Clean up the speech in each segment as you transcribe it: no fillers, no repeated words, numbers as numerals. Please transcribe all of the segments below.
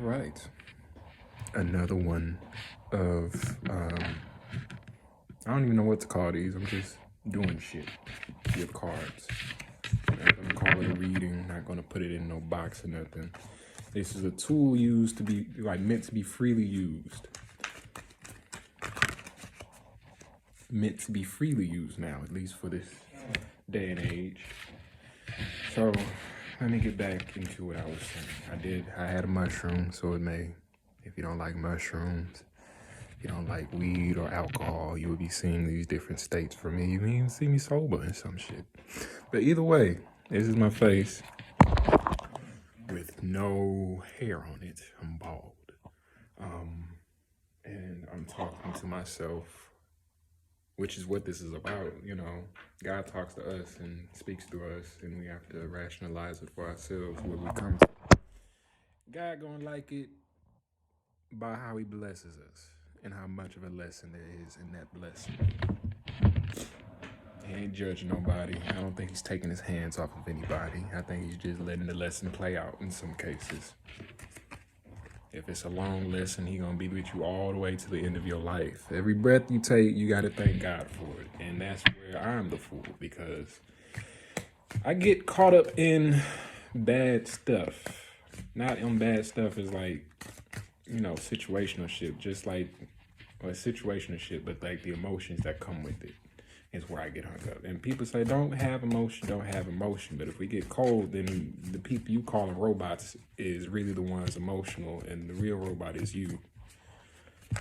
right. Another one of, I don't even know what to call these. I'm just doing shit with cards. I'm not gonna call it a reading, not gonna put it in no box or nothing. This is a tool used to be, meant to be freely used. Meant to be freely used now, at least for this day and age. So, let me get back into what I was saying. I had a mushroom, so it may, if you don't like mushrooms, if you don't like weed or alcohol, you will be seeing these different states for me. You may even see me sober and some shit. But either way, this is my face with no hair on it. I'm bald. And I'm talking to myself, which is what this is about. You know, God talks to us and speaks to us, and we have to rationalize it for ourselves where we come to. God gonna like it by how he blesses us and how much of a lesson there is in that blessing. He ain't judging nobody. I don't think he's taking his hands off of anybody. I think he's just letting the lesson play out in some cases. If it's a long lesson, he gonna be with you all the way to the end of your life. Every breath you take, you gotta thank God for it. And that's where I'm the fool, because I get caught up in bad stuff. Not in bad stuff is like, situational shit. Just like, situational shit, but like the emotions that come with it is where I get hung up. And people say, don't have emotion, don't have emotion. But if we get cold, then the people you calling robots is really the ones emotional, and the real robot is you.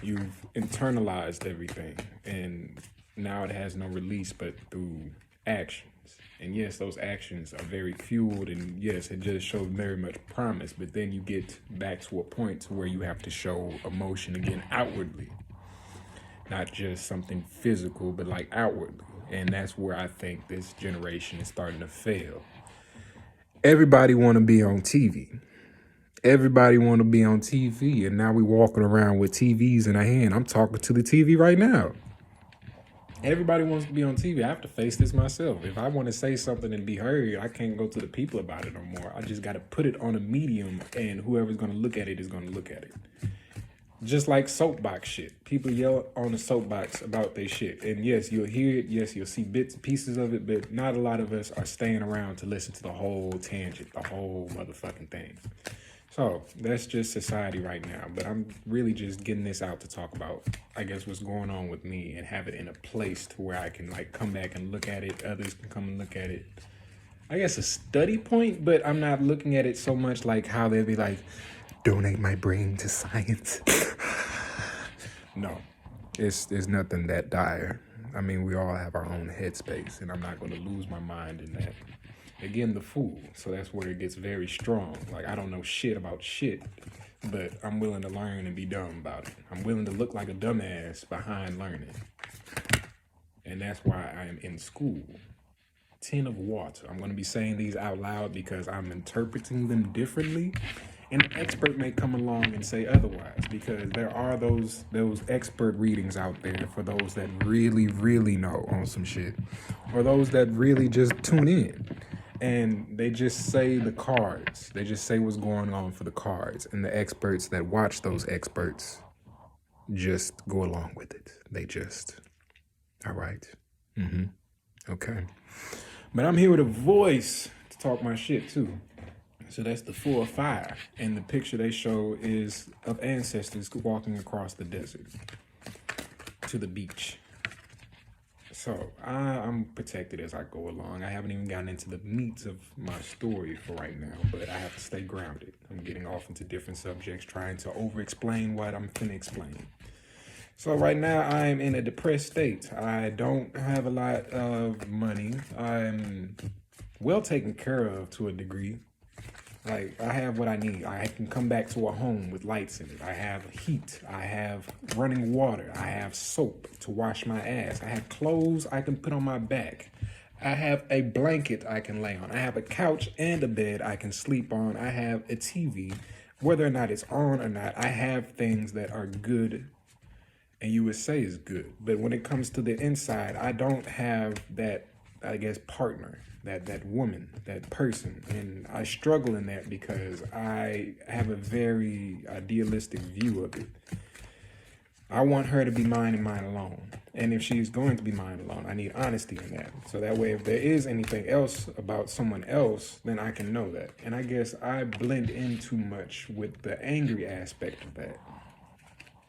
You've internalized everything, and now it has no release but through actions. And yes, those actions are very fueled, and yes, it just shows very much promise. But then you get back to a point to where you have to show emotion again outwardly. Not just something physical, but like outwardly. And that's where I think this generation is starting to fail. Everybody want to be on TV. Everybody want to be on TV. And now we walking around with TVs in our hand. I'm talking to the TV right now. Everybody wants to be on TV. I have to face this myself. If I want to say something and be heard, I can't go to the people about it no more. I just got to put it on a medium, and whoever's going to look at it is going to look at it. Just like soapbox shit. People yell on the soapbox about their shit. And yes, you'll hear it. Yes, you'll see bits and pieces of it. But not a lot of us are staying around to listen to the whole tangent, the whole motherfucking thing. So that's just society right now. But I'm really just getting this out to talk about, I guess, what's going on with me, and have it in a place to where I can like come back and look at it. Others can come and look at it. I guess a study point, but I'm not looking at it so much like how they'll be like, donate my brain to science. No, it's nothing that dire. I mean, we all have our own headspace, and I'm not going to lose my mind in that. Again, the fool. So that's where it gets very strong. Like, I don't know shit about shit, but I'm willing to learn and be dumb about it. I'm willing to look like a dumbass behind learning. And that's why I am in school. 10 of water. I'm going to be saying these out loud because I'm interpreting them differently. And an expert may come along and say otherwise, because there are those expert readings out there for those that really, really know on some shit, or those that really just tune in and they just say the cards. They just say what's going on for the cards, and the experts that watch those experts just go along with it. They just, all right. Okay. But I'm here with a voice to talk my shit too. So that's the 4 of fire. And the picture they show is of ancestors walking across the desert to the beach. So I'm protected as I go along. I haven't even gotten into the meats of my story for right now, but I have to stay grounded. I'm getting off into different subjects, trying to over-explain what I'm finna explain. So right now I'm in a depressed state. I don't have a lot of money. I'm well taken care of to a degree. Like, I have what I need. I can come back to a home with lights in it. I have heat. I have running water. I have soap to wash my ass. I have clothes I can put on my back. I have a blanket I can lay on. I have a couch and a bed I can sleep on. I have a TV. Whether or not it's on or not, I have things that are good and you would say is good. But when it comes to the inside, I don't have that I guess, partner, that woman, that person. And I struggle in that because I have a very idealistic view of it. I want her to be mine and mine alone. And if she's going to be mine alone, I need honesty in that. So that way, if there is anything else about someone else, then I can know that. And I guess I blend in too much with the angry aspect of that.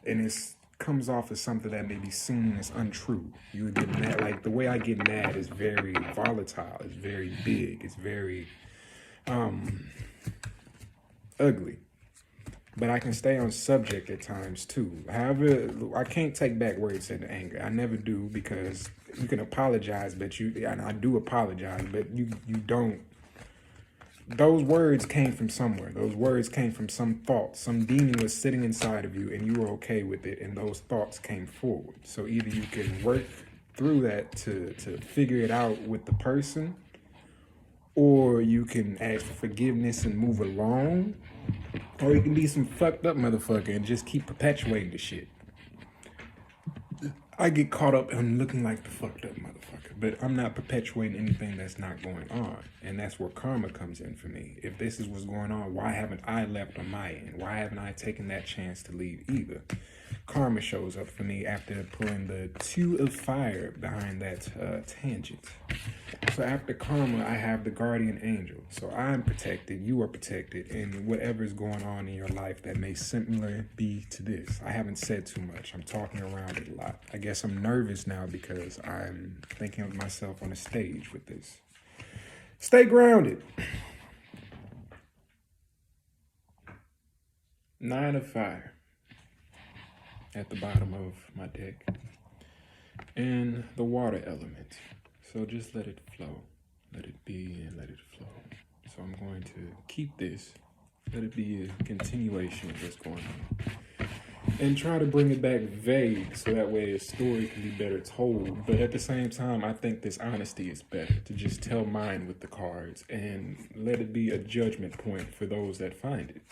And it comes off as something that may be seen as untrue. You would get mad. Like, the way I get mad is very volatile. It's very big. It's very ugly. But I can stay on subject at times too. However, I can't take back words in anger. I never do, because you can apologize, but and I do apologize, but you don't. Those words came from somewhere. Those words came from some thought. Some demon was sitting inside of you and you were okay with it, and those thoughts came forward. So either you can work through that to figure it out with the person, or you can ask for forgiveness and move along, or you can be some fucked up motherfucker and just keep perpetuating the shit. I get caught up in looking like the fucked up motherfucker, but I'm not perpetuating anything that's not going on. And that's where karma comes in for me. If this is what's going on, why haven't I left on my end? Why haven't I taken that chance to leave either? Karma shows up for me after pulling the 2 of fire behind that tangent. So after karma, I have the guardian angel. So I'm protected, you are protected, and whatever's going on in your life that may similar be to this. I haven't said too much. I'm talking around it a lot. I guess I'm nervous now because I'm thinking of myself on a stage with this. Stay grounded. 9 of fire at the bottom of my deck. And the water element. So just let it flow. Let it be and let it flow. So I'm going to keep this. Let it be a continuation of what's going on. And try to bring it back vague so that way a story can be better told. But at the same time, I think this honesty is better. To just tell mine with the cards and let it be a judgment point for those that find it.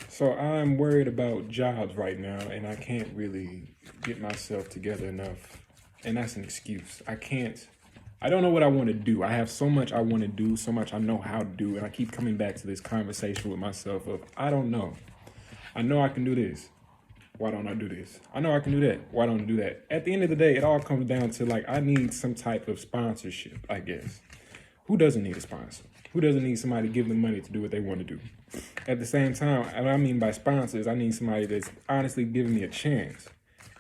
So I'm worried about jobs right now, and I can't really get myself together enough. And that's an excuse. I don't know what I want to do. I have so much I want to do, so much I know how to do, and I keep coming back to this conversation with myself of, I don't know. I know I can do this. Why don't I do this? I know I can do that. Why don't I do that? At the end of the day, it all comes down to, like, I need some type of sponsorship, I guess. Who doesn't need a sponsor? Who doesn't need somebody to give them money to do what they want to do? At the same time, what I mean by sponsors, I need somebody that's honestly giving me a chance.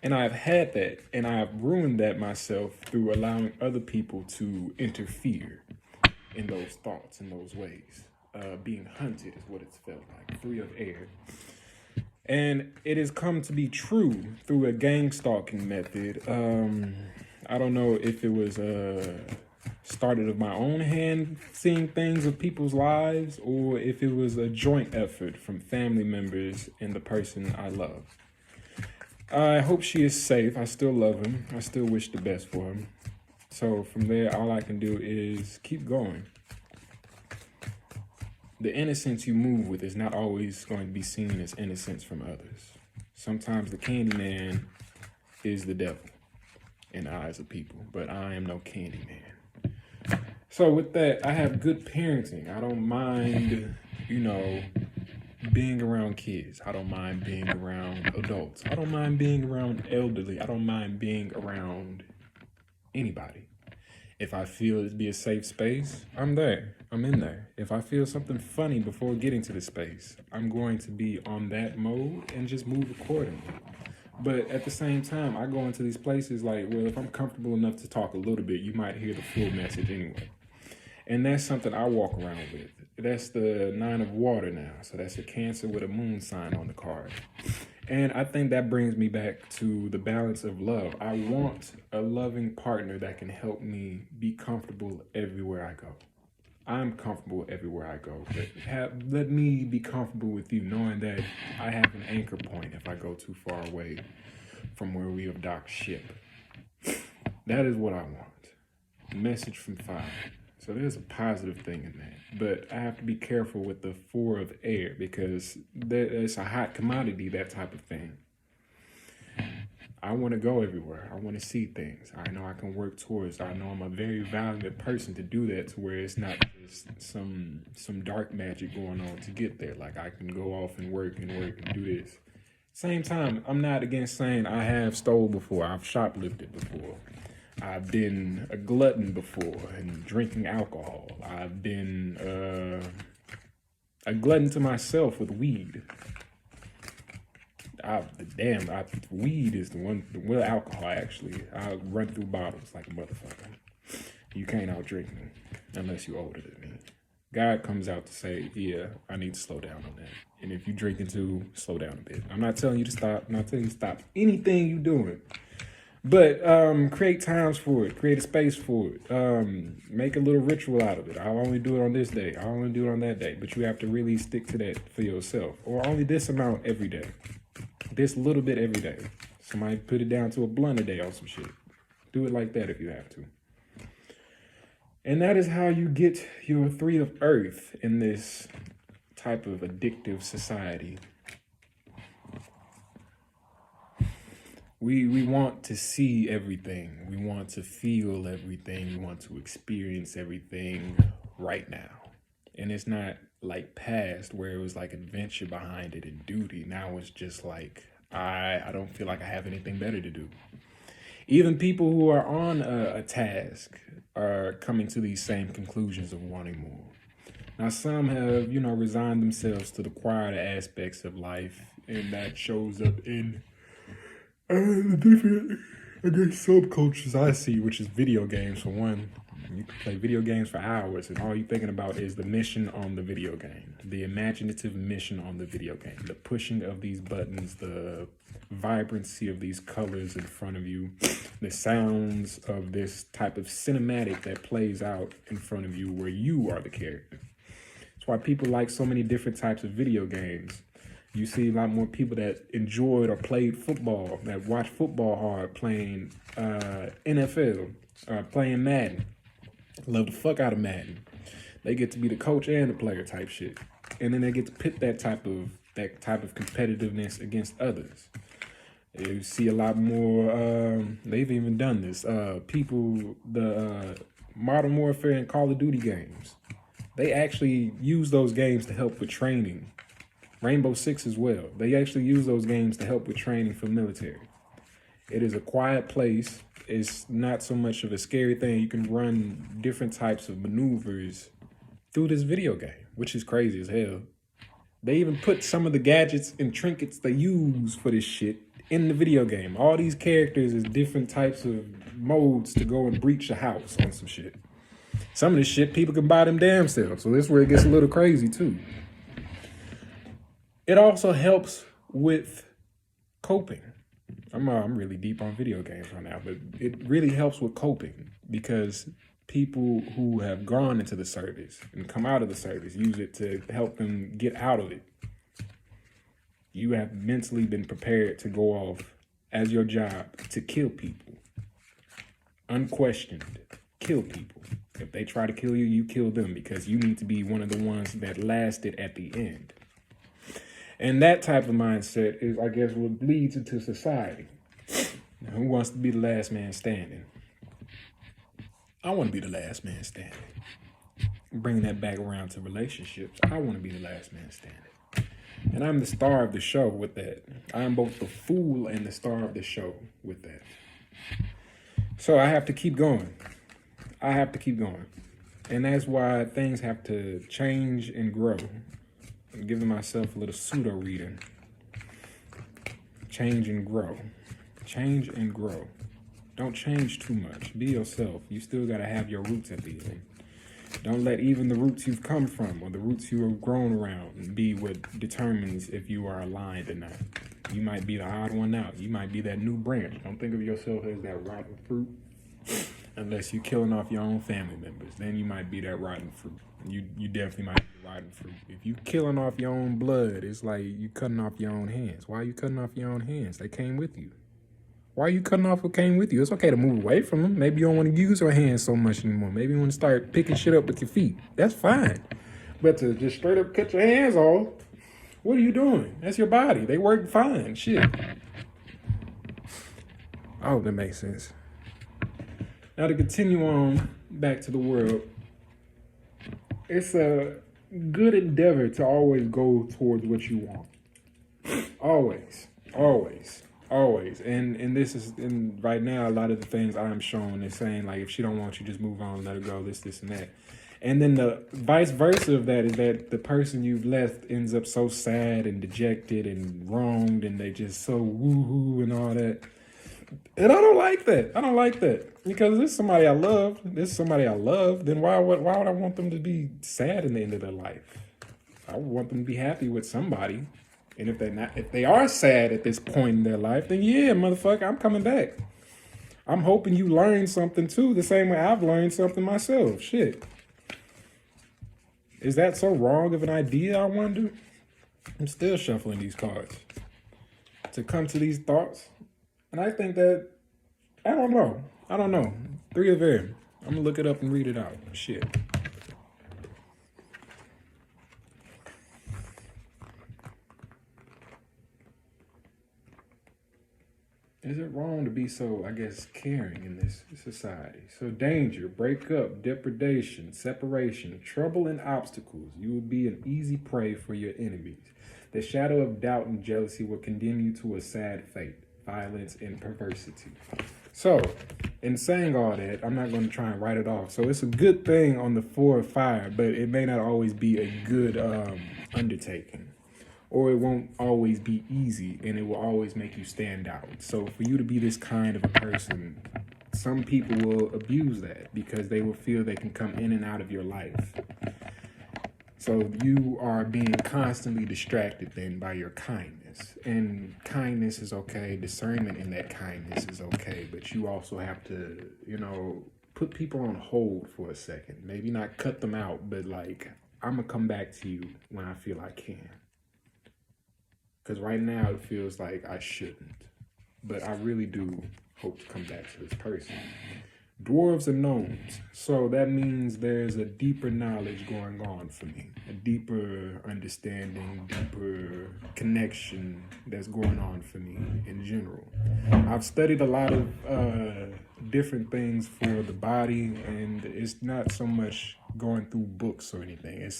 And I've had that, and I've ruined that myself through allowing other people to interfere in those thoughts, in those ways. Being hunted is what it's felt like, 3 of air. And it has come to be true through a gang stalking method. I don't know if it was started of my own hand seeing things of people's lives, or if it was a joint effort from family members and the person I love. I hope she is safe. I still love him. I still wish the best for him. So from there, all I can do is keep going. The innocence you move with is not always going to be seen as innocence from others. Sometimes the candy man is the devil in the eyes of people, but I am no candy man. So with that, I have good parenting. I don't mind, being around kids. I don't mind being around adults. I don't mind being around elderly. I don't mind being around anybody. If I feel it to be a safe space, I'm there. I'm in there. If I feel something funny before getting to the space, I'm going to be on that mode and just move accordingly. But at the same time, I go into these places like, well, if I'm comfortable enough to talk a little bit, you might hear the full message anyway. And that's something I walk around with. That's the 9 of water now. So that's a Cancer with a moon sign on the card. And I think that brings me back to the balance of love. I want a loving partner that can help me be comfortable everywhere I go. I'm comfortable everywhere I go, but let me be comfortable with you, knowing that I have an anchor point if I go too far away from where we have docked ship. That is what I want. Message from 5. So there's a positive thing in that. But I have to be careful with the 4 of air because it's a hot commodity, that type of thing. I want to go everywhere. I want to see things. I know I can work towards. I know I'm a very valiant person to do that, to where it's not just some dark magic going on to get there. Like I can go off and work and do this. Same time, I'm not against saying I have stole before. I've shoplifted before. I've been a glutton before and drinking alcohol. I've been a glutton to myself with weed. Weed is the one, well, alcohol actually. I'll run through bottles like a motherfucker. You can't out drink me unless you're older than me. God comes out to say, yeah, I need to slow down on that. And if you're drinking too, slow down a bit. I'm not telling you to stop. I'm not telling you to stop anything you're doing. But create times for it. Create a space for it. Make a little ritual out of it. I'll only do it on this day. I'll only do it on that day. But you have to really stick to that for yourself. Or only this amount every day. This little bit every day. Somebody put it down to a blunt a day or some shit. Do it like that if you have to. And that is how you get your 3 of earth in this type of addictive society. We want to see everything. We want to feel everything. We want to experience everything right now. And it's not like past where it was like adventure behind it and duty. Now it's just like, I don't feel like I have anything better to do. Even people who are on a task are coming to these same conclusions of wanting more. Now, some have, resigned themselves to the quieter aspects of life, and that shows up in the different, subcultures I see, which is video games for one. You can play video games for hours, and all you're thinking about is the mission on the video game, the imaginative mission on the video game, the pushing of these buttons, the vibrancy of these colors in front of you, the sounds of this type of cinematic that plays out in front of you where you are the character. That's why people like so many different types of video games. You see a lot more people that enjoyed or played football, that watch football hard, playing NFL, playing Madden. Love the fuck out of Madden. They get to be the coach and the player type shit. And then they get to pit that type of competitiveness against others. You see a lot more, they've even done this. The Modern Warfare and Call of Duty games, they actually use those games to help with training. Rainbow Six as well. They actually use those games to help with training for military. It is a quiet place. It's not so much of a scary thing. You can run different types of maneuvers through this video game, which is crazy as hell. They even put some of the gadgets and trinkets they use for this shit in the video game. All these characters is different types of modes to go and breach a house on some shit. Some of this shit people can buy them damn self. So this is where it gets a little crazy too. It also helps with coping. I'm really deep on video games right now, but it really helps with coping because people who have gone into the service and come out of the service use it to help them get out of it. You have mentally been prepared to go off as your job to kill people. Unquestioned, kill people. If they try to kill you, you kill them because you need to be one of the ones that lasted at the end. And that type of mindset is, I guess, what leads into society. Now, who wants to be the last man standing? I want to be the last man standing. Bringing that back around to relationships, I want to be the last man standing. And I'm the star of the show with that. I'm both the fool and the star of the show with that. So I have to keep going. I have to keep going. And that's why things have to change and grow. I'm giving myself a little pseudo reading. Change and grow. Change and grow. Don't change too much. Be yourself. You still got to have your roots at the end. Don't let even the roots you've come from or the roots you have grown around be what determines if you are aligned or not. You might be the odd one out. You might be that new branch. Don't think of yourself as that rotten fruit unless you're killing off your own family members. Then you might be that rotten fruit. You definitely might be rotten fruit. If you killing off your own blood, it's like you cutting off your own hands. Why are you cutting off your own hands? They came with you. Why are you cutting off what came with you? It's okay to move away from them. Maybe you don't want to use your hands so much anymore. Maybe you want to start picking shit up with your feet. That's fine. But to just straight up cut your hands off, what are you doing? That's your body. They work fine. Shit. I hope that makes sense. Now to continue on back to the world, it's a good endeavor to always go towards what you want. Always, always, always. And this is, and right now a lot of the things I'm shown is saying like, if she don't want you, just move on, let her go, this and that. And then the vice versa of that is that the person you've left ends up so sad and dejected and wronged, and they just so woohoo and all that. And I don't like that. I don't like that, because this is somebody I love. This is somebody I love. Then why would I want them to be sad in the end of their life? I want them to be happy with somebody. And if they are sad at this point in their life, then yeah, motherfucker, I'm coming back. I'm hoping you learn something too, the same way I've learned something myself. Shit. Is that so wrong of an idea, I wonder? I'm still shuffling these cards to come to these thoughts. And I think that, I don't know. Three of them. I'm gonna look it up and read it out. Shit. Is it wrong to be so, I guess, caring in this society? So danger, breakup, depredation, separation, trouble and obstacles. You will be an easy prey for your enemies. The shadow of doubt and jealousy will condemn you to a sad fate, violence and perversity. So, in saying all that, I'm not going to try and write it off. So it's a good thing on the 4 of fire, but it may not always be a good undertaking. Or it won't always be easy, and it will always make you stand out. So for you to be this kind of a person, some people will abuse that because they will feel they can come in and out of your life. So you are being constantly distracted then by your kindness. And kindness is okay, discernment in that kindness is okay, but you also have to, put people on hold for a second. Maybe not cut them out, but like, I'm gonna come back to you when I feel I can. Because right now it feels like I shouldn't. But I really do hope to come back to this person. Dwarves and gnomes. So that means there's a deeper knowledge going on for me. A deeper understanding, deeper connection that's going on for me in general. I've studied a lot of different things for the body, and it's not so much going through books or anything.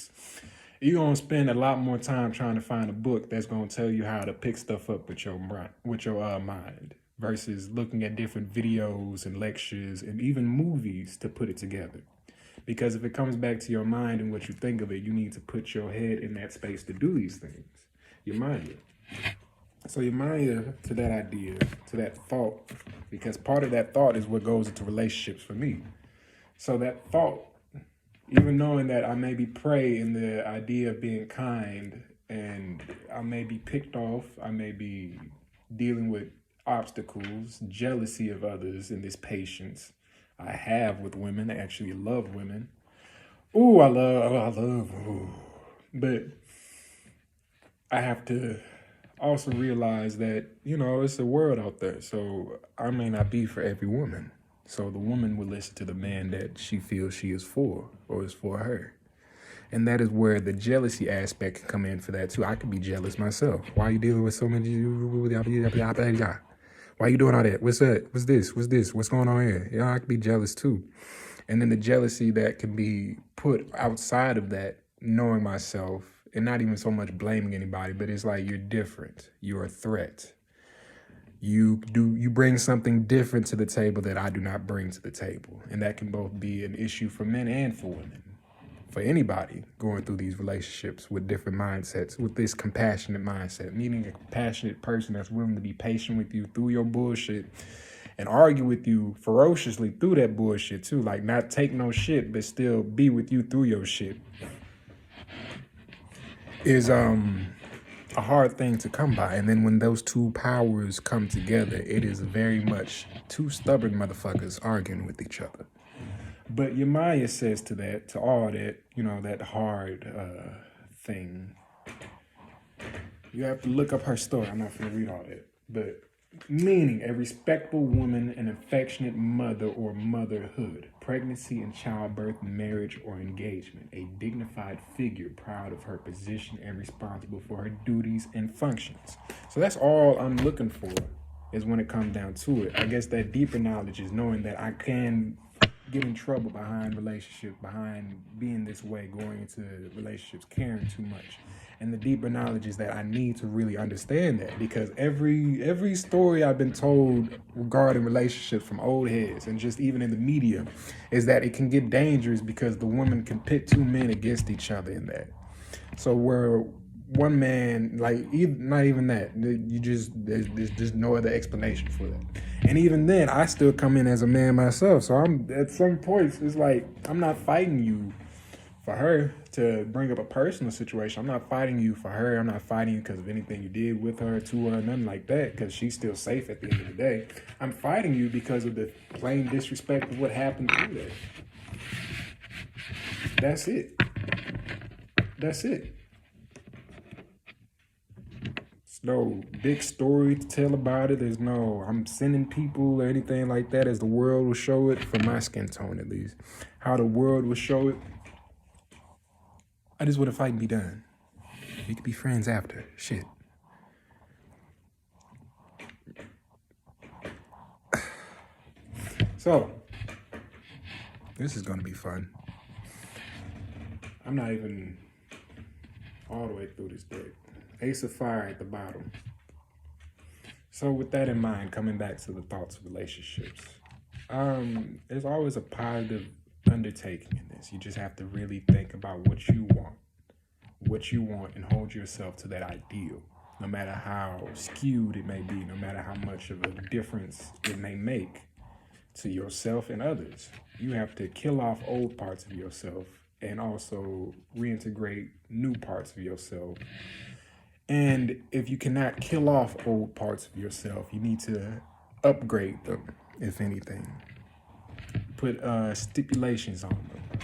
You're going to spend a lot more time trying to find a book that's going to tell you how to pick stuff up with your mind versus looking at different videos and lectures and even movies to put it together. Because if it comes back to your mind and what you think of it, you need to put your head in that space to do these things. Your mind. So your mind to that idea, to that thought, because part of that thought is what goes into relationships for me. So that thought, even knowing that I may be prey in the idea of being kind, and I may be picked off, I may be dealing with obstacles, jealousy of others, and this patience I have with women. I actually love women. Ooh, I love, ooh. But I have to also realize that, it's a world out there. So I may not be for every woman. So the woman will listen to the man that she feels she is for or is for her. And that is where the jealousy aspect can come in for that too. I could be jealous myself. Why are you dealing with so many? Why are you doing all that? What's that? What's this? What's this? What's going on here? Yeah, I could be jealous too. And then the jealousy that can be put outside of that, knowing myself and not even so much blaming anybody, but it's like, you're different. You're a threat. You bring something different to the table that I do not bring to the table. And that can both be an issue for men and for women. For anybody going through these relationships with different mindsets, with this compassionate mindset, meaning a compassionate person that's willing to be patient with you through your bullshit and argue with you ferociously through that bullshit too. Like, not take no shit, but still be with you through your shit is a hard thing to come by. And then when those two powers come together, it is very much two stubborn motherfuckers arguing with each other. But Yemaya says to that, to all that, that hard thing, you have to look up her story. I'm not going to read all that. But meaning a respectful woman, an affectionate mother or motherhood, pregnancy and childbirth, marriage or engagement, a dignified figure proud of her position and responsible for her duties and functions. So that's all I'm looking for is when it comes down to it. I guess that deeper knowledge is knowing that I can get in trouble behind relationships, behind being this way, going into relationships, caring too much. And the deeper knowledge is that I need to really understand that, because every story I've been told regarding relationships from old heads and just even in the media is that it can get dangerous because the woman can pit two men against each other in that. So where one man, like, not even that, you just, there's no other explanation for that. And even then, I still come in as a man myself. So I'm, at some points, it's like, I'm not fighting you for her to bring up a personal situation. I'm not fighting you for her. I'm not fighting you because of anything you did with her, to her, nothing like that, because she's still safe at the end of the day. I'm fighting you because of the plain disrespect of what happened through that. That's it. That's it. There's no big story to tell about it. There's no, I'm sending people or anything like that as the world will show it, for my skin tone at least. How the world will show it. I just want to fight and be done. We could be friends after. Shit. So, this is going to be fun. I'm not even all the way through this deck. Ace of Fire at the bottom. So with that in mind, coming back to the thoughts of relationships, there's always a positive undertaking in this. You just have to really think about what you want, and hold yourself to that ideal, no matter how skewed it may be, no matter how much of a difference it may make to yourself and others. You have to kill off old parts of yourself and also reintegrate new parts of yourself. And if you cannot kill off old parts of yourself, you need to upgrade them, if anything. Put stipulations on them,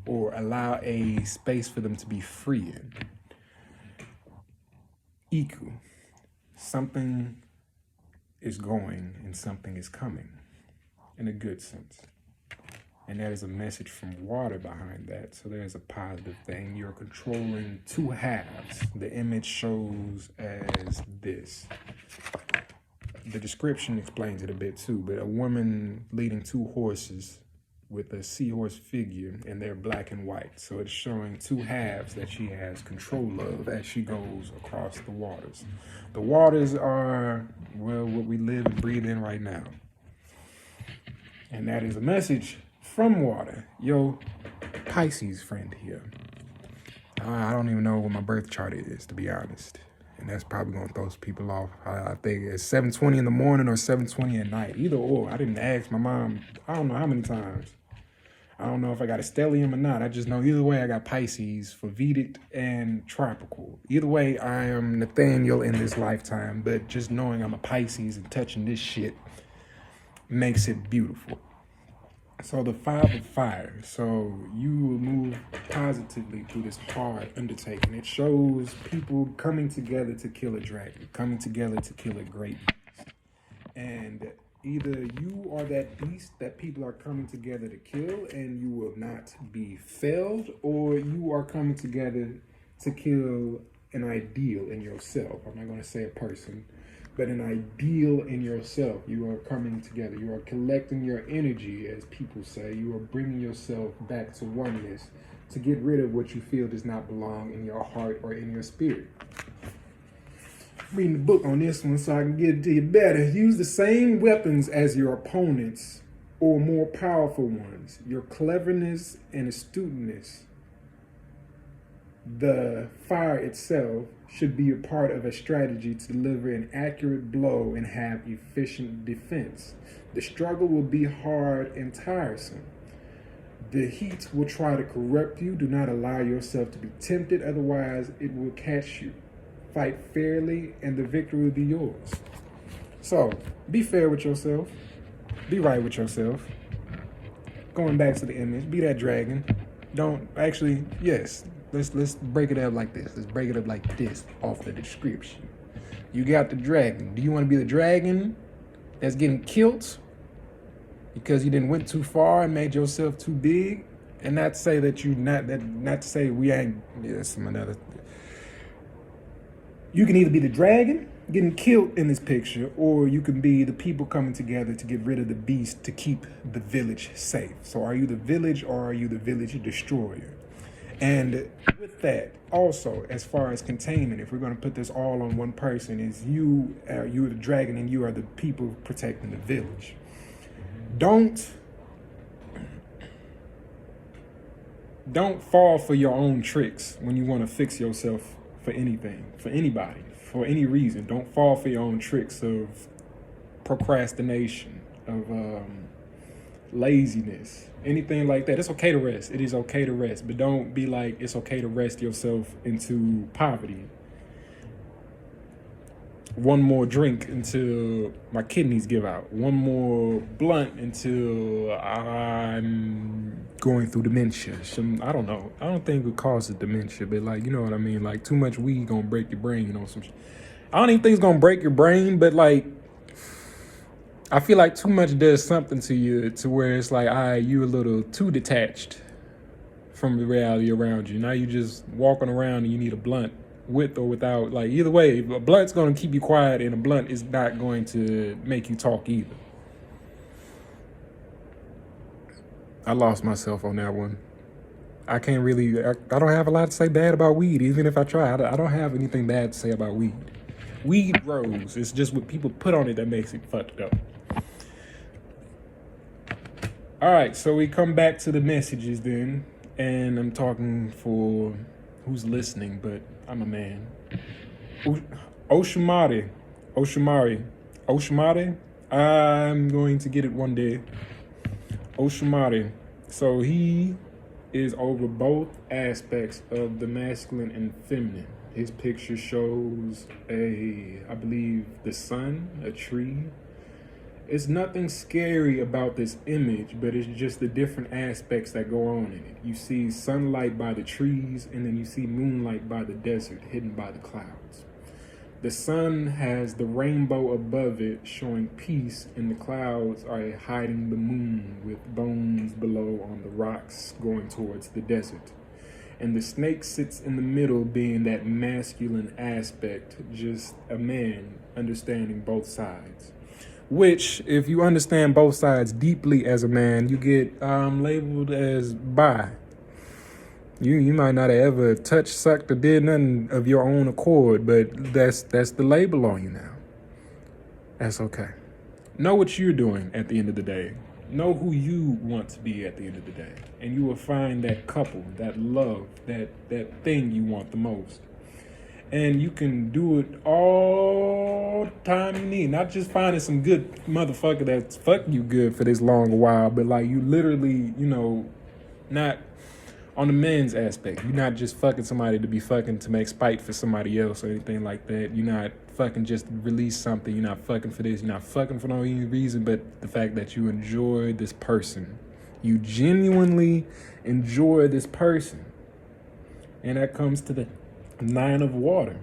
or allow a space for them to be free in. Iku. Something is going and something is coming, in a good sense. And that is a message from water behind that. So there's a positive thing. You're controlling two halves. The image shows as this. The description explains it a bit too, but a woman leading two horses with a seahorse figure, and they're black and white. So it's showing two halves that she has control of as she goes across the waters. The waters are, well, what we live and breathe in right now. And that is a message from water. Yo, Pisces friend here. I don't even know what my birth chart is, to be honest. And that's probably going to throw people off. I think it's 7:20 in the morning or 7:20 at night. Either or. I didn't ask my mom, I don't know how many times. I don't know if I got a stellium or not. I just know either way I got Pisces for Vedic and tropical. Either way, I am Nathaniel in this lifetime. But just knowing I'm a Pisces and touching this shit makes it beautiful. So the 5 of fire. So you will move positively through this hard undertaking. It shows people coming together to kill a dragon, coming together to kill a great beast. And either you are that beast that people are coming together to kill and you will not be felled, or you are coming together to kill an ideal in yourself. I'm not going to say a person, but an ideal in yourself. You are coming together. You are collecting your energy, as people say. You are bringing yourself back to oneness to get rid of what you feel does not belong in your heart or in your spirit. Reading the book on this one so I can get it to you better. Use the same weapons as your opponents or more powerful ones. Your cleverness and astuteness. The fire itself should be a part of a strategy to deliver an accurate blow and have efficient defense. The struggle will be hard and tiresome. The heat will try to corrupt you. Do not allow yourself to be tempted, otherwise it will catch you. Fight fairly and the victory will be yours. So, be fair with yourself. Be right with yourself. Going back to the image, be that dragon. Don't, actually, yes. Let's break it up like this. Let's break it up like this off the description. You got the dragon. Do you want to be the dragon that's getting killed because you didn't went too far and made yourself too big? And not to say that you not to say we ain't. Yes, another. You can either be the dragon getting killed in this picture, or you can be the people coming together to get rid of the beast to keep the village safe. So are you the village or are you the village destroyer? And with that, also, as far as containment, if we're going to put this all on one person, is you are the dragon and you are the people protecting the village. Don't fall for your own tricks when you want to fix yourself for anything, for anybody, for any reason. Don't fall for your own tricks of procrastination, of laziness, anything like that. It's okay to rest. It is okay to rest, but don't be like it's okay to rest yourself into poverty. One more drink until my kidneys give out. One more blunt until I'm going through dementia. I don't know. I don't think it causes dementia, but like, you know what I mean? Like too much weed gonna break your brain, you know, some shit. I don't even think it's gonna break your brain, but like, I feel like too much does something to you to where it's like, you're a little too detached from the reality around you. Now you just walking around and you need a blunt with or without. Like either way, a blunt's going to keep you quiet and a blunt is not going to make you talk either. I lost myself on that one. I can't really, I don't have a lot to say bad about weed. Even if I try, I don't have anything bad to say about weed. Weed grows. It's just what people put on it that makes it fucked up. All right, so we come back to the messages then, and I'm talking for who's listening, but I'm a man. Oshimari. I'm going to get it one day. Oshimari. So he is over both aspects of the masculine and feminine. His picture shows I believe the sun, a tree. It's nothing scary about this image, but it's just the different aspects that go on in it. You see sunlight by the trees, and then you see moonlight by the desert, hidden by the clouds. The sun has the rainbow above it, showing peace, and the clouds are hiding the moon with bones below on the rocks going towards the desert. And the snake sits in the middle, being that masculine aspect, just a man understanding both sides. Which, if you understand both sides deeply as a man, you get labeled as bi. You might not have ever touched, sucked, or did nothing of your own accord, but that's the label on you now. That's okay. Know what you're doing at the end of the day. Know who you want to be at the end of the day. And you will find that couple, that love, that thing you want the most. And you can do it all the time you need. Not just finding some good motherfucker that's fucking you good for this long while, but like you literally, not on the men's aspect. You're not just fucking somebody to be fucking to make spite for somebody else or anything like that. You're not fucking just to release something. You're not fucking for this. You're not fucking for no reason but the fact that you enjoy this person. You genuinely enjoy this person. And that comes to the 9 of water.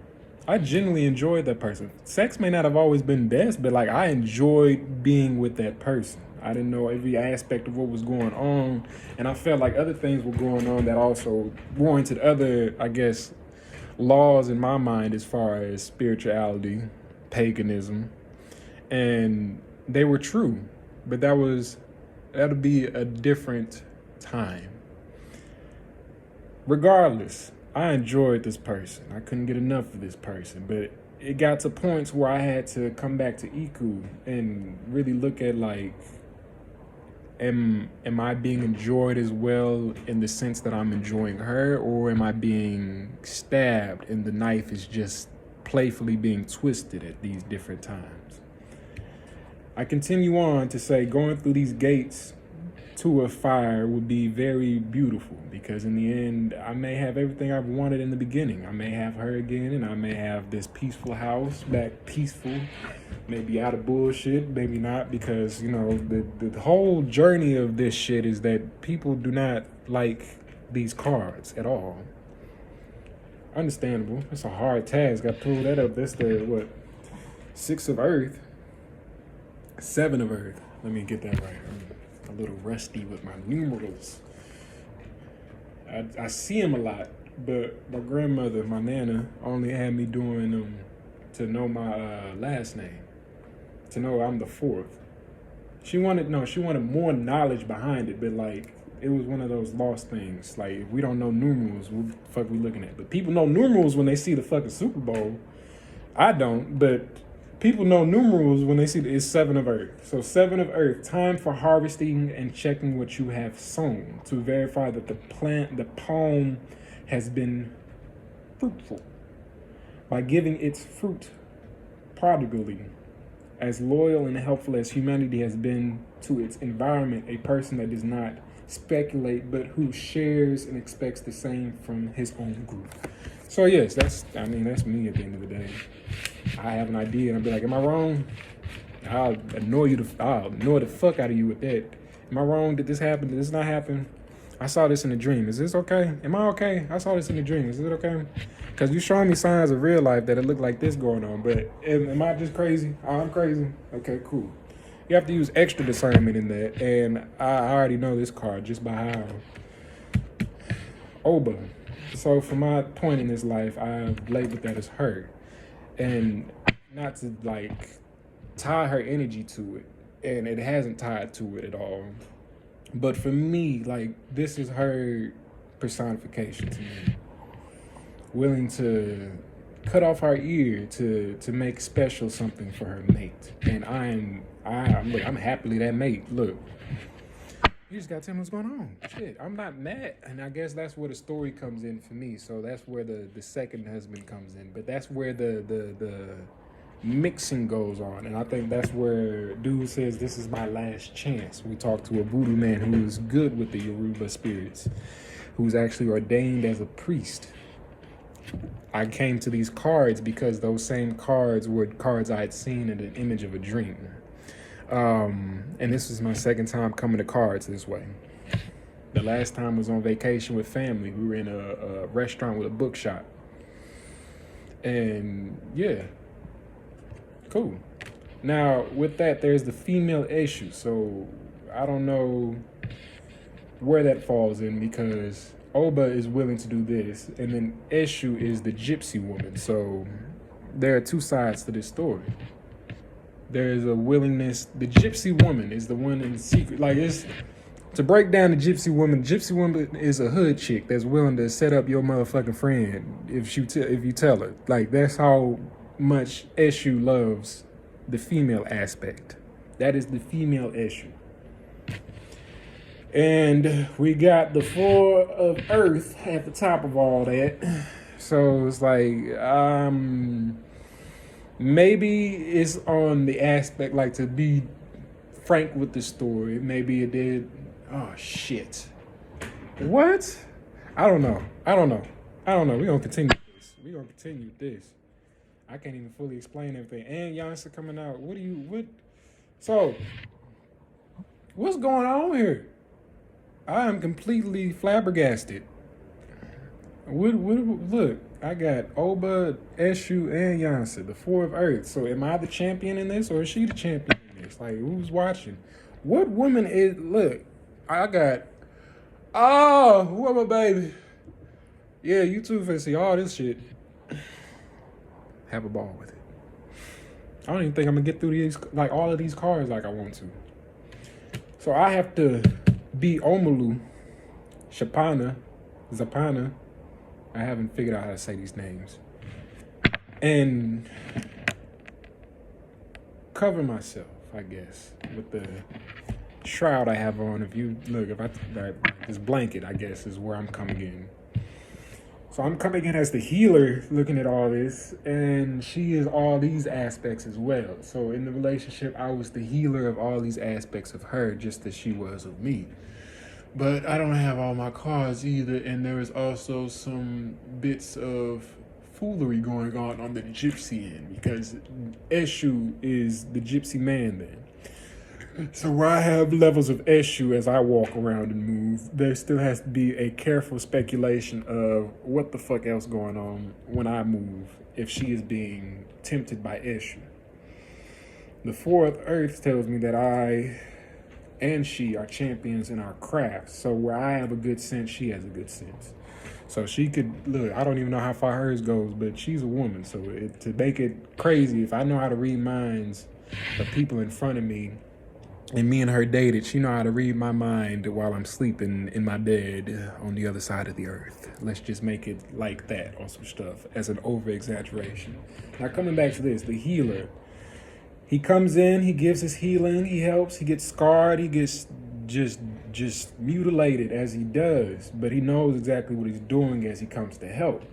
I genuinely enjoyed that person. Sex may not have always been best, but like I enjoyed being with that person. I didn't know every aspect of what was going on, and I felt like other things were going on that also warranted other, I guess, laws in my mind as far as spirituality, paganism, and they were true, but that'll be a different time. Regardless, I enjoyed this person. I couldn't get enough of this person, but it got to points where I had to come back to Iku and really look at like, am I being enjoyed as well in the sense that I'm enjoying her, or am I being stabbed and the knife is just playfully being twisted at these different times? I continue on to say going through these gates to a fire would be very beautiful, because in the end, I may have everything I've wanted in the beginning. I may have her again, and I may have this peaceful house back peaceful, maybe out of bullshit, maybe not, because, the whole journey of this shit is that people do not like these cards at all. Understandable. It's a hard task. I pulled that up. That's the, 6 of Earth, 7 of Earth. Let me get that right. I'm a little rusty with my numerals. I see them a lot. But my grandmother, my nana, only had me doing to know my last name, to know I'm the fourth. She wanted more knowledge behind it, but like it was one of those lost things. Like if we don't know numerals, what the fuck we looking at? But people know numerals when they see the fucking Super Bowl. I don't, but people know numerals when they see it's 7 of Earth. So 7 of Earth, time for harvesting and checking what you have sown to verify that the palm has been fruitful by giving its fruit prodigally. As loyal and helpful as humanity has been to its environment, a person that does not speculate but who shares and expects the same from his own group. So yes, that's me at the end of the day. I have an idea and I'll be like, am I wrong? I'll annoy the fuck out of you with that. Am I wrong? Did this happen? Did this not happen? I saw this in a dream. Is this okay? Am I okay? I saw this in a dream. Is it okay? Because you're showing me signs of real life that it looked like this going on. But am I just crazy? Oh, I'm crazy? Okay, cool. You have to use extra discernment in that. And I already know this card just by how Oba. So for my point in this life, I've labeled that as her. And not to like tie her energy to it. And it hasn't tied to it at all. But for me, like, this is her personification to me. Willing to cut off her ear to make special something for her mate. And I'm happily that mate. Look, you just gotta tell me what's going on. Shit, I'm not mad. And I guess that's where the story comes in for me. So that's where the second husband comes in. But that's where the mixing goes on, and I think that's where dude says this is my last chance. We talked to a voodoo man who is good with the Yoruba spirits, who's actually ordained as a priest. I came to these cards because those same cards were cards I had seen in an image of a dream. And this is my second time coming to cards this way. The last time was on vacation with family. We were in a restaurant with a bookshop. And yeah. Cool. Now, with that, there's the female issue. So, I don't know where that falls in because Oba is willing to do this. And then Eshu is the gypsy woman. So, there are two sides to this story. There is a willingness. The gypsy woman is the one in secret. Like, it's to break down the gypsy woman is a hood chick that's willing to set up your motherfucking friend if you tell her. Like, that's how much Eshu loves the female aspect. That is the female Eshu. And we got the 4 of Earth at the top of all that. So it's like, maybe it's on the aspect, like, to be frank with the story. Maybe it did. Oh, shit. What? I don't know. We're going to continue this. I can't even fully explain everything. And Yansa coming out. So, what's going on here? I am completely flabbergasted. Look, I got Oba, Eshu, and Yansa, the 4 of Earth. So, am I the champion in this, or is she the champion in this? Like, who's watching? What woman is? Look, I got. Oh, who am I, baby? Yeah, you too finna see all this shit. Have a ball with it. I don't even think I'm gonna get through all of these cards like I want to. So I have to be Omalu, Shapana, Zapana. I haven't figured out how to say these names. And cover myself, I guess, with the shroud I have on. This blanket, I guess, is where I'm coming in. So I'm coming in as the healer looking at all this, and she is all these aspects as well. So in the relationship, I was the healer of all these aspects of her, just as she was of me. But I don't have all my cards either, and there is also some bits of foolery going on the gypsy end, because Eshu is the gypsy man then. So where I have levels of Eshu as I walk around and move, there still has to be a careful speculation of what the fuck else going on when I move if she is being tempted by Eshu. The 4th Earth tells me that I and she are champions in our craft. So where I have a good sense, she has a good sense. So she could, look, I don't even know how far hers goes, but she's a woman. So to make it crazy, if I know how to read minds of people in front of me, and me and her dated, she know how to read my mind while I'm sleeping in my bed on the other side of the earth. Let's just make it like that on some stuff as an over-exaggeration. Now coming back to this, the healer. He comes in, he gives his healing, he helps, he gets scarred, he gets just mutilated as he does, but he knows exactly what he's doing as he comes to help.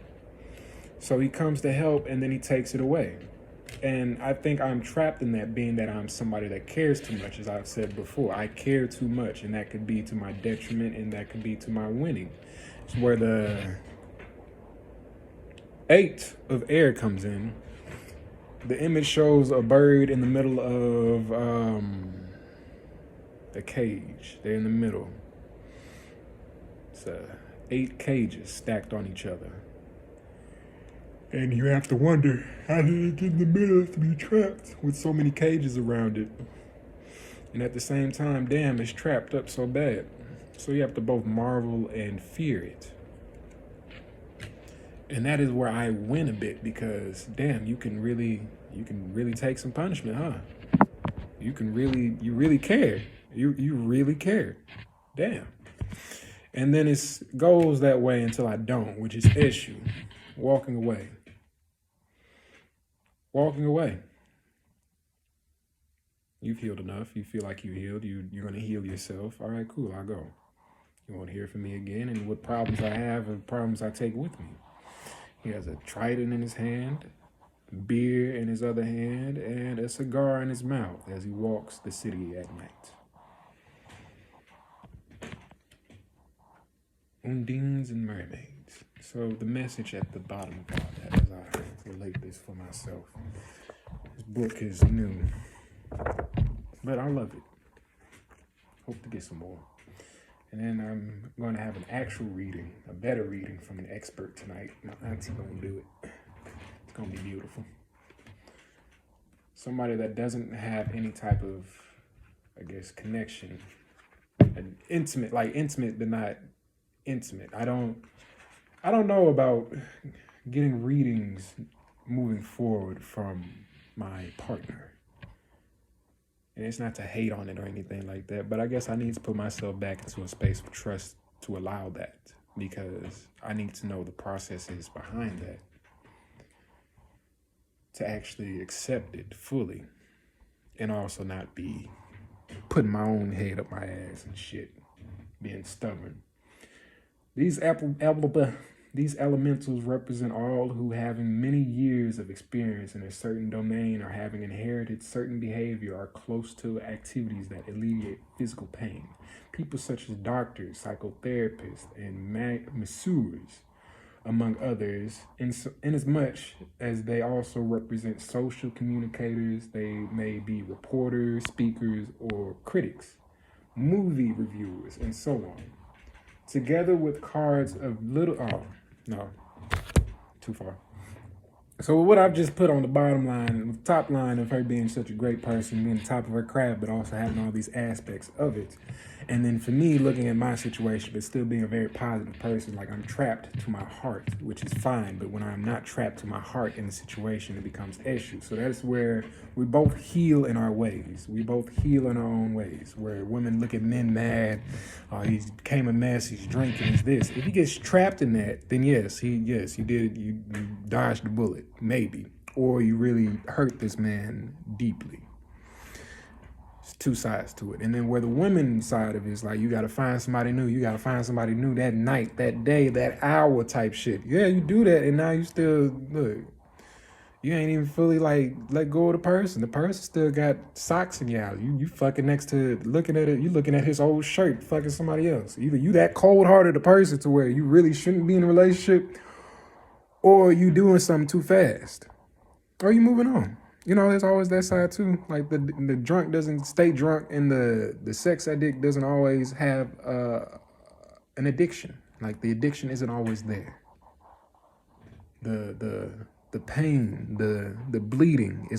So he comes to help and then he takes it away. And I think I'm trapped in that, being that I'm somebody that cares too much, as I've said before. I care too much, and that could be to my detriment, and that could be to my winning. It's where the 8 of air comes in. The image shows a bird in the middle of a cage. They're in the middle. It's 8 cages stacked on each other. And you have to wonder, how did it get in the middle to be trapped with so many cages around it? And at the same time, damn, it's trapped up so bad. So you have to both marvel and fear it. And that is where I win a bit, because damn, you can really take some punishment, huh? You really care. You really care. Damn. And then it goes that way until I don't, which is issue. Walking away. Walking away. You've healed enough. You feel like you healed. You're going to heal yourself. All right, cool, I'll go. You won't hear from me again. And what problems I have are problems I take with me. He has a trident in his hand, beer in his other hand, and a cigar in his mouth as he walks the city at night. Undines and mermaids. So the message at the bottom of all that, as I relate this for myself. This book is new, but I love it. Hope to get some more. And then I'm going to have an actual reading, a better reading from an expert tonight. My auntie gonna do it. It's gonna be beautiful. Somebody that doesn't have any type of, I guess, connection. An intimate, like intimate, but not intimate. I don't know about getting readings moving forward from my partner. And it's not to hate on it or anything like that, but I guess I need to put myself back into a space of trust to allow that, because I need to know the processes behind that to actually accept it fully, and also not be putting my own head up my ass and shit, being stubborn. These elementals represent all who, having many years of experience in a certain domain or having inherited certain behavior, are close to activities that alleviate physical pain. People such as doctors, psychotherapists, and masseurs, among others, inasmuch as they also represent social communicators. They may be reporters, speakers, or critics, movie reviewers, and so on. Together with cards of no, too far. So what I've just put on the bottom line, the top line of her being such a great person, being the top of her craft, but also having all these aspects of it. And then for me, looking at my situation, but still being a very positive person, like I'm trapped to my heart, which is fine. But when I'm not trapped to my heart in the situation, it becomes issue. So that's where we both heal in our ways. We both heal in our own ways, where women look at men mad. He became a mess. He's drinking. He's this. If he gets trapped in that, then yes, he did. You dodged the bullet, maybe, or you really hurt this man deeply. It's two sides to it. And then where the women side of it is like, you got to find somebody new. You got to find somebody new that night, that day, that hour type shit. Yeah, you do that, and now you still, look, you ain't even fully like let go of the person. The person still got socks in your house. You fucking next to looking at it. You looking at his old shirt, fucking somebody else. Either you that cold-hearted a person to where you really shouldn't be in a relationship, or you doing something too fast, or you moving on. You know, there's always that side too. Like the drunk doesn't stay drunk, and the sex addict doesn't always have an addiction. Like the addiction isn't always there. The pain, the bleeding is